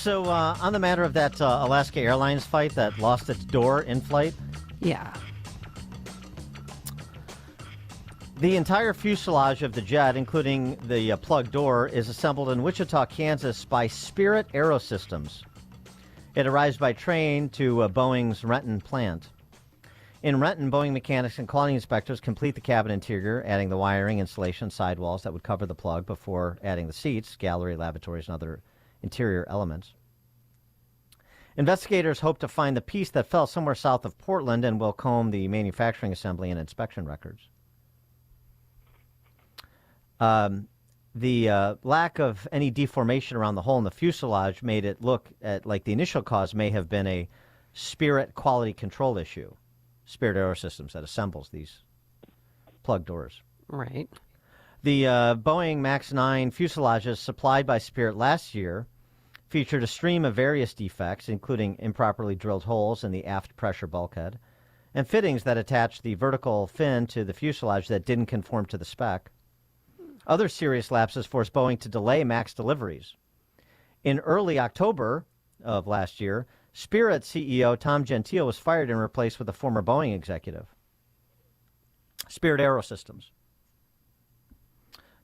So on the matter of that Alaska Airlines flight that lost its door in flight. Yeah. The entire fuselage of the jet, including the plug door, is assembled in Wichita, Kansas by Spirit Aerosystems. It arrives by train to Boeing's Renton plant. In Renton, Boeing mechanics and quality inspectors complete the cabin interior, adding the wiring, insulation, sidewalls that would cover the plug before adding the seats, gallery, lavatories, and other interior elements. Investigators hope to find the piece that fell somewhere south of Portland and will comb the manufacturing assembly and inspection records. The lack of any deformation around the hole in the fuselage made it look like the initial cause may have been a Spirit quality control issue. Spirit Aerosystems that assembles these plug doors. Right. The Boeing MAX 9 fuselages supplied by Spirit last year featured a stream of various defects, including improperly drilled holes in the aft pressure bulkhead and fittings that attached the vertical fin to the fuselage that didn't conform to the spec. Other serious lapses forced Boeing to delay MAX deliveries. In early October of last year, Spirit CEO Tom Gentile was fired and replaced with a former Boeing executive. Spirit Aerosystems.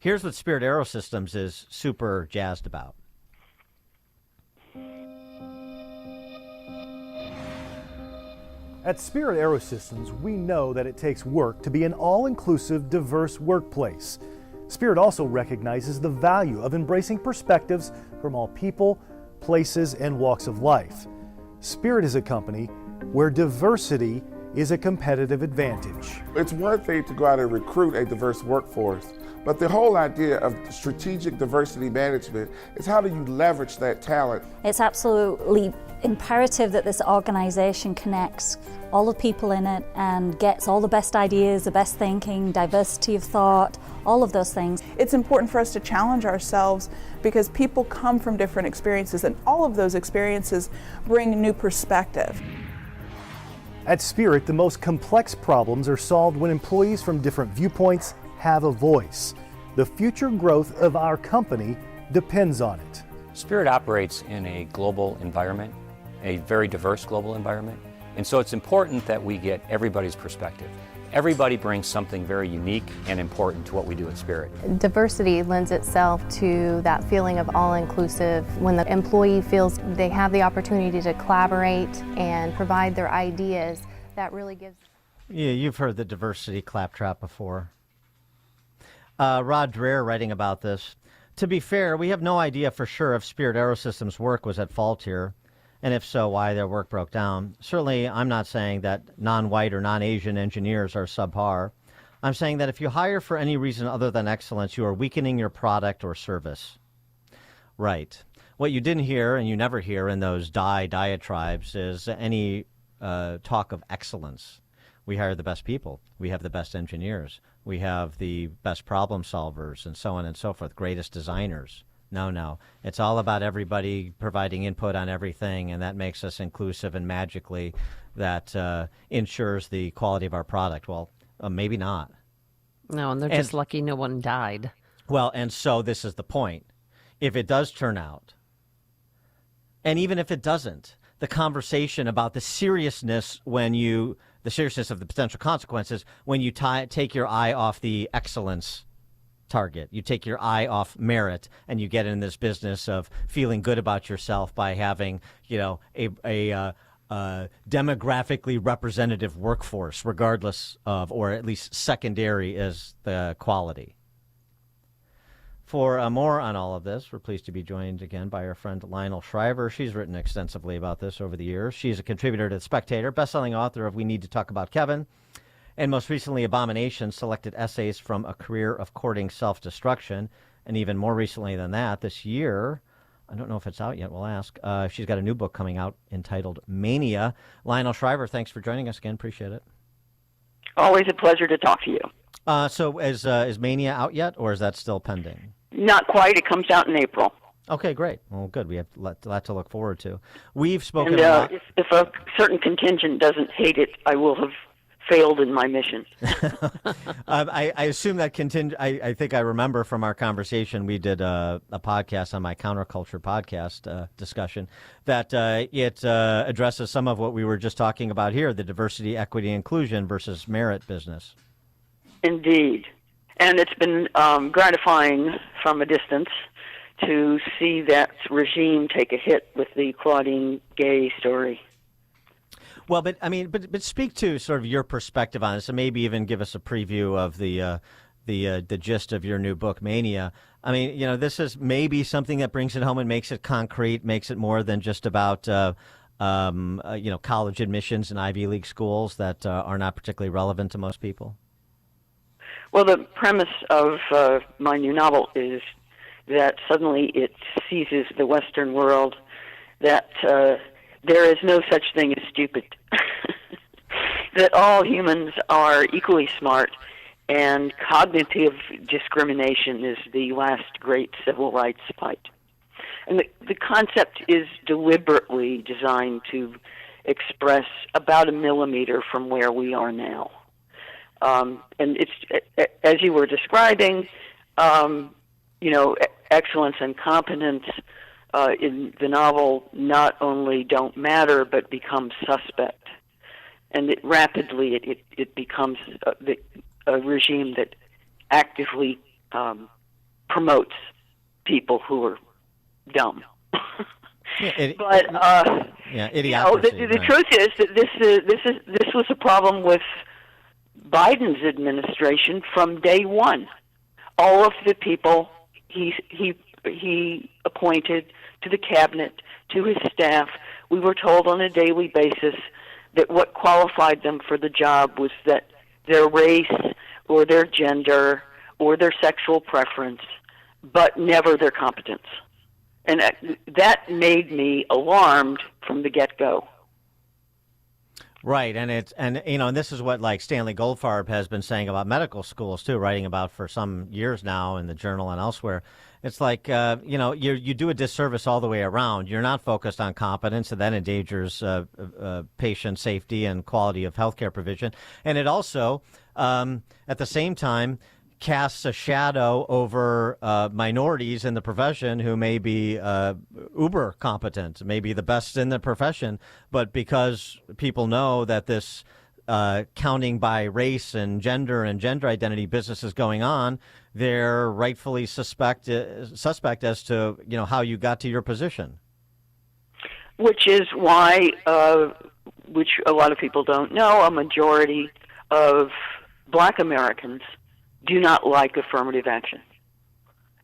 Here's what Spirit Aerosystems is super jazzed about. At Spirit Aerosystems, we know that it takes work to be an all-inclusive, diverse workplace. Spirit also recognizes the value of embracing perspectives from all people, places, and walks of life. Spirit is a company where diversity is a competitive advantage. It's one thing to go out and recruit a diverse workforce, but the whole idea of strategic diversity management is how do you leverage that talent? It's absolutely imperative that this organization connects all the people in it and gets all the best ideas, the best thinking, diversity of thought, all of those things. It's important for us to challenge ourselves because people come from different experiences and all of those experiences bring new perspective. At Spirit, the most complex problems are solved when employees from different viewpoints have a voice. The future growth of our company depends on it. Spirit operates in a global environment, a very diverse global environment, and so it's important that we get everybody's perspective. Everybody brings something very unique and important to what we do at Spirit. Diversity lends itself to that feeling of all-inclusive. When the employee feels they have the opportunity to collaborate and provide their ideas, that really gives... Yeah, you've heard the diversity claptrap before. Rod Dreher writing about this. To be fair, we have no idea for sure if Spirit Aerosystems' work was at fault here, and if so, why their work broke down. Certainly, I'm not saying that non-white or non-Asian engineers are subpar. I'm saying that if you hire for any reason other than excellence, you are weakening your product or service. Right. What you didn't hear, and you never hear in those diatribes, is any talk of excellence. We hire the best people. We have the best engineers. We have the best problem solvers, and so on and so forth, greatest designers. No. It's all about everybody providing input on everything, and that makes us inclusive, and magically that ensures the quality of our product. Well, maybe not. No, and they're just lucky no one died. Well, and so this is the point. If it does turn out, and even if it doesn't, the conversation about the seriousness the seriousness of the potential consequences when you take your eye off the excellence target. You take your eye off merit, and you get in this business of feeling good about yourself by having, a demographically representative workforce, regardless of, or at least secondary is the quality. For more on all of this, we're pleased to be joined again by our friend Lionel Shriver. She's written extensively about this over the years. She's a contributor to The Spectator, best-selling author of We Need to Talk About Kevin, and most recently, Abomination, selected essays from a career of courting self-destruction. And even more recently than that, this year, I don't know if it's out yet, we'll ask, she's got a new book coming out entitled Mania. Lionel Shriver, thanks for joining us again. Appreciate it. Always a pleasure to talk to you. So is Mania out yet, or is that still pending? Not quite. It comes out in April. Okay, great. Well, good. We have a lot to look forward to. We've spoken and, a lot. If a certain contingent doesn't hate it, I will have failed in my mission. I assume that I think I remember from our conversation, we did a podcast on my counterculture podcast discussion, that it addresses some of what we were just talking about here, the diversity, equity, inclusion versus merit business. Indeed. And it's been gratifying from a distance to see that regime take a hit with the Claudine Gay story. Well, but I mean, but speak to sort of your perspective on this, and maybe even give us a preview of the gist of your new book, Mania. I mean, this is maybe something that brings it home and makes it concrete, makes it more than just about college admissions in Ivy League schools that are not particularly relevant to most people. Well, the premise of my new novel is that suddenly it seizes the Western world that there is no such thing as stupid, that all humans are equally smart, and cognitive discrimination is the last great civil rights fight. And the concept is deliberately designed to express about a millimeter from where we are now. And it's, as you were describing, excellence and competence in the novel not only don't matter but become suspect, and it becomes a regime that actively promotes people who are dumb. Idiocracy. The truth is that this was a problem with Biden's administration from day one. All of the people he appointed to the cabinet, to his staff, we were told on a daily basis that what qualified them for the job was that their race or their gender or their sexual preference, but never their competence. And that made me alarmed from the get-go. Right, and this is what like Stanley Goldfarb has been saying about medical schools too, writing about for some years now in the Journal and elsewhere. It's like you do a disservice all the way around. You're not focused on competence, and that endangers patient safety and quality of healthcare provision. And it also, at the same time, casts a shadow over minorities in the profession who may be uber competent, maybe the best in the profession, but because people know that this counting by race and gender identity business is going on, they're rightfully suspect as to how you got to your position. Which is why, which a lot of people don't know, a majority of Black Americans do not like affirmative action,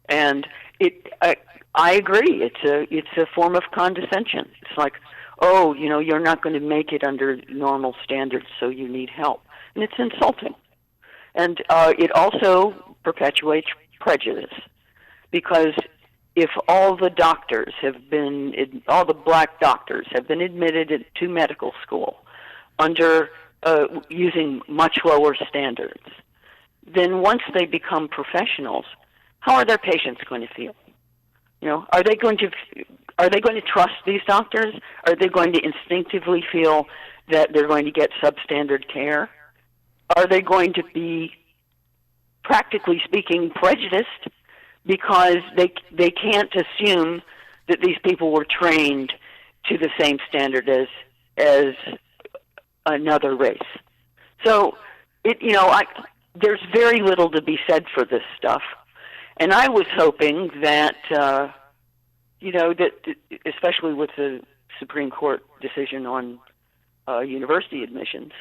and I agree. It's a form of condescension. It's like, oh, you're not going to make it under normal standards, so you need help, and it's insulting. And it also perpetuates prejudice, because if all the Black doctors have been admitted to medical school under using much lower standards, then once they become professionals, how are their patients going to feel? Are they going to trust these doctors? Are they going to instinctively feel that they're going to get substandard care? Are they going to be, practically speaking, prejudiced because they can't assume that these people were trained to the same standard as another race? So there's very little to be said for this stuff, and I was hoping that that especially with the Supreme Court decision on university admissions,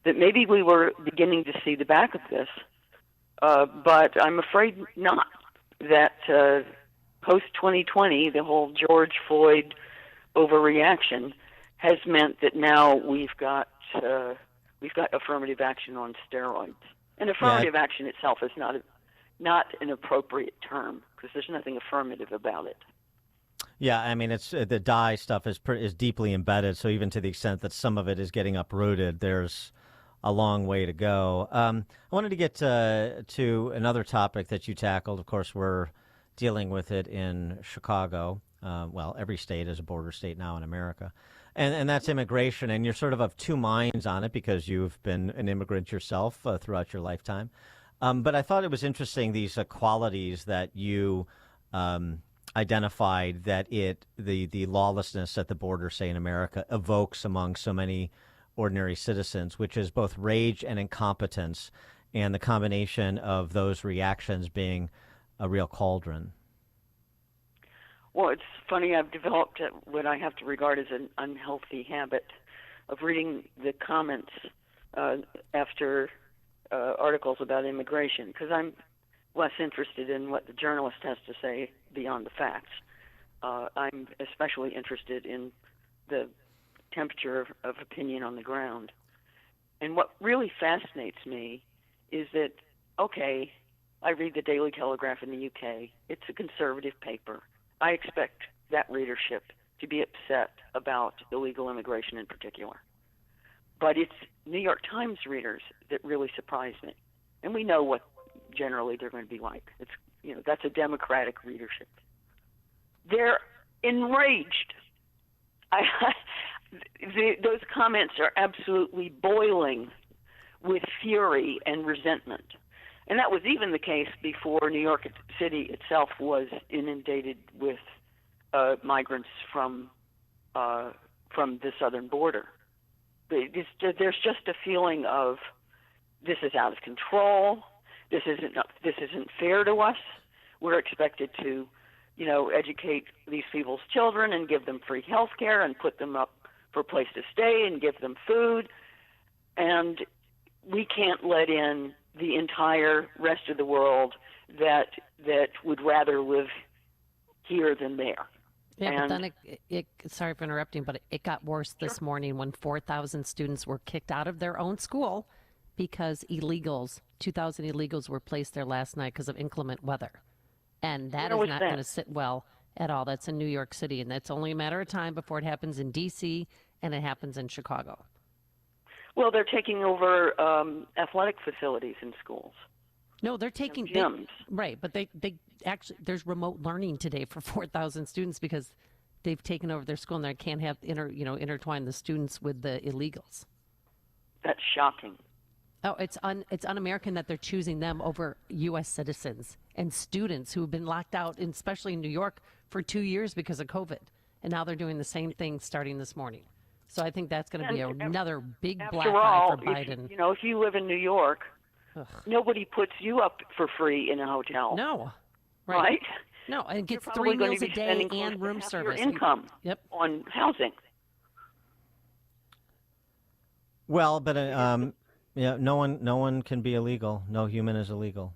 that maybe we were beginning to see the back of this, but I'm afraid not. That post-2020, the whole George Floyd overreaction has meant that now we've got affirmative action on steroids. And affirmative action itself is not an appropriate term, because there's nothing affirmative about it. Yeah, I mean, it's the DEI stuff is deeply embedded. So even to the extent that some of it is getting uprooted, there's a long way to go. I wanted to get to another topic that you tackled. Of course, we're dealing with it in Chicago. Well, every state is a border state now in America. And that's immigration. And you're sort of two minds on it because you've been an immigrant yourself throughout your lifetime. But I thought it was interesting, these qualities that you identified that the lawlessness at the border, say in America, evokes among so many ordinary citizens, which is both rage and incompetence, and the combination of those reactions being a real cauldron. Well, it's funny, I've developed what I have to regard as an unhealthy habit of reading the comments after articles about immigration, because I'm less interested in what the journalist has to say beyond the facts. I'm especially interested in the temperature of opinion on the ground. And what really fascinates me is that, okay, I read the Daily Telegraph in the UK. It's a conservative paper. I expect that readership to be upset about illegal immigration in particular. But it's New York Times readers that really surprise me. And we know what generally they're going to be like. It's, that's a Democratic readership. They're enraged. Those comments are absolutely boiling with fury and resentment. And that was even the case before New York City itself was inundated with migrants from the southern border. There's just a feeling of this is out of control. This isn't fair to us. We're expected to, educate these people's children and give them free health care and put them up for a place to stay and give them food. And we can't let in the entire rest of the world that would rather live here than there. Yeah, and but then it sorry for interrupting, but it got worse this morning when 4,000 students were kicked out of their own school because 2,000 illegals were placed there last night because of inclement weather. And that is not going to sit well at all. That's in New York City, and that's only a matter of time before it happens in D.C. and it happens in Chicago. Well, they're taking over athletic facilities in schools. No, they're taking gyms. Right, but they actually, there's remote learning today for 4,000 students because they've taken over their school and they can't have intertwine the students with the illegals. That's shocking. Oh, it's un-American that they're choosing them over U.S. citizens and students who have been locked out, especially in New York, for 2 years because of COVID. And now they're doing the same thing starting this morning. So I think that's going to be another big black eye for Biden. If you live in New York, nobody puts you up for free in a hotel. No. Right? No, and it gets You're 3 going meals to a be day spending and room half service. Your income Yep. on housing. Well, but no one can be illegal. No human is illegal.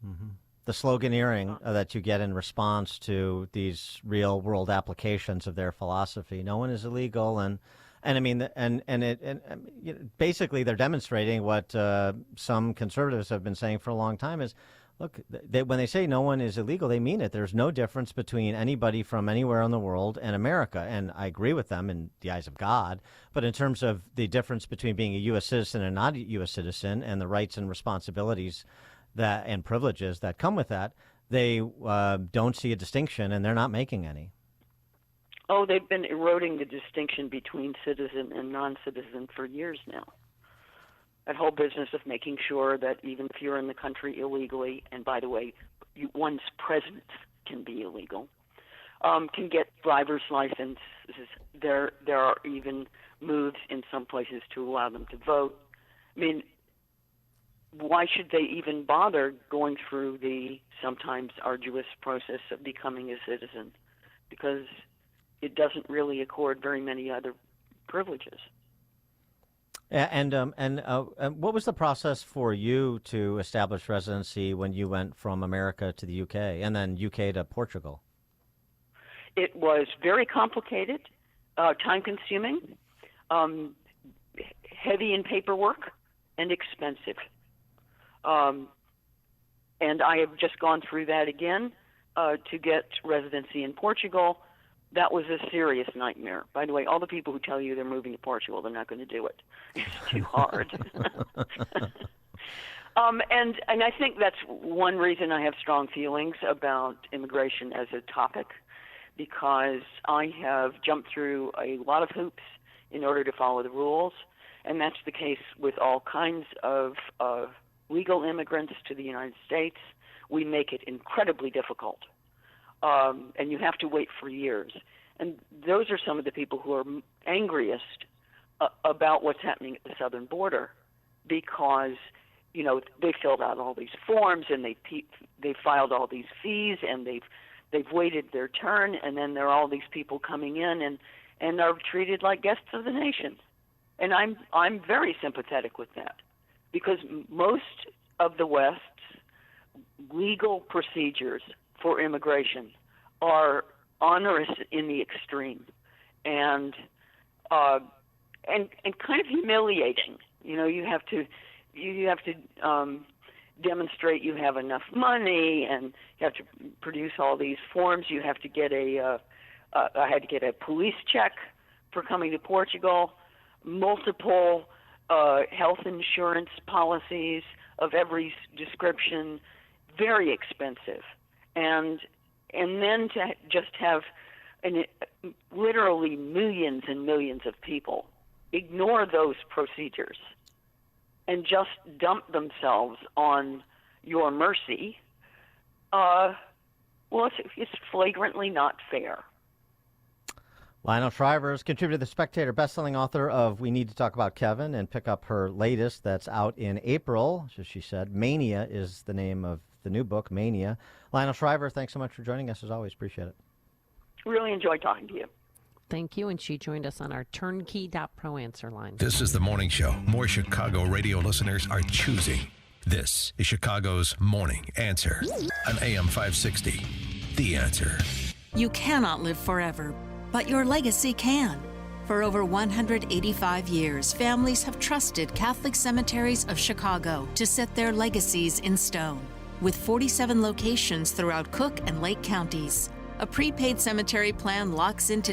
Mm-hmm. The sloganeering that you get in response to these real world applications of their philosophy, no one is illegal, and I mean, basically they're demonstrating what some conservatives have been saying for a long time is, look, when they say no one is illegal, they mean it. There's no difference between anybody from anywhere in the world and America. And I agree with them in the eyes of God. But in terms of the difference between being a U.S. citizen and not a U.S. citizen and the rights and responsibilities and privileges that come with that, they don't see a distinction, and they're not making any. Oh, they've been eroding the distinction between citizen and non-citizen for years now. That whole business of making sure that even if you're in the country illegally, and by the way, one's presence can be illegal, can get driver's licenses. There are even moves in some places to allow them to vote. I mean, why should they even bother going through the sometimes arduous process of becoming a citizen? Because it doesn't really accord very many other privileges. And what was the process for you to establish residency when you went from America to the UK and then UK to Portugal? It was very complicated, time-consuming, heavy in paperwork, and expensive. And I have just gone through that again to get residency in Portugal. That was a serious nightmare. By the way, all the people who tell you they're moving to Portugal, they're not going to do it. It's too hard. And I think that's one reason I have strong feelings about immigration as a topic, because I have jumped through a lot of hoops in order to follow the rules, and that's the case with all kinds of legal immigrants to the United States. We make it incredibly difficult, and you have to wait for years. And those are some of the people who are angriest about what's happening at the southern border, because they filled out all these forms and they filed all these fees, and they've waited their turn, and then there are all these people coming in and are treated like guests of the nation. And I'm very sympathetic with that, because most of the West's legal procedures for immigration are onerous in the extreme, and kind of humiliating. You have to demonstrate you have enough money, and you have to produce all these forms. You have to get I had to get a police check for coming to Portugal, multiple health insurance policies of every description, very expensive, and then to just have literally millions and millions of people ignore those procedures and just dump themselves on your mercy, it's flagrantly not fair. Lionel Shriver is contributor to The Spectator, best-selling author of We Need to Talk About Kevin, and pick up her latest that's out in April, as she said. Mania is the name of the new book, Mania. Lionel Shriver, thanks so much for joining us, as always. Appreciate it. Really enjoyed talking to you. Thank you, and she joined us on our turnkey.pro answer line. This is The Morning Show. More Chicago radio listeners are choosing. This is Chicago's Morning Answer on AM 560. The Answer. You cannot live forever, but your legacy can. For over 185 years, families have trusted Catholic Cemeteries of Chicago to set their legacies in stone. With 47 locations throughout Cook and Lake counties, a prepaid cemetery plan locks into